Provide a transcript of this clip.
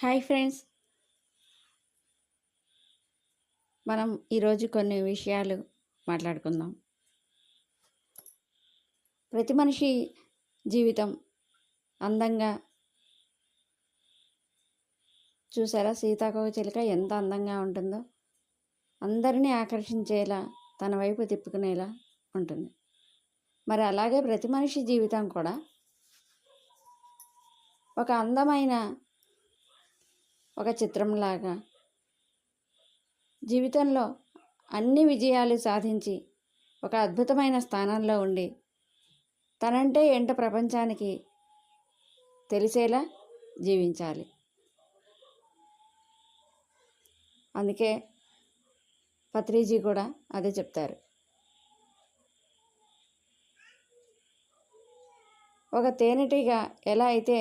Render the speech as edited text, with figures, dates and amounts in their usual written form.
Hi friends, మనం ఈరోజు కొన్ని విషయాలు మాట్లాడుకుందాం. ప్రతి మనిషి జీవితం అందంగా, చూసారా సీతాకోకచిలుక ఎంత అందంగా ఉంటుందో, అందరినీ ఆకర్షించేలా తన వైపు తిప్పుకునేలా ఉంటుంది. మరి అలాగే ప్రతి మనిషి జీవితం కూడా ఒక అందమైన ఒక చిత్రంలాగా జీవితంలో అన్ని విజయాలు సాధించి ఒక అద్భుతమైన స్థానంలో ఉండి తనంటే ఏంటో ప్రపంచానికి తెలిసేలా జీవించాలి. అందుకే పత్రిజీ కూడా అదే చెప్తారు. ఒక తేనెటీగ ఎలా అయితే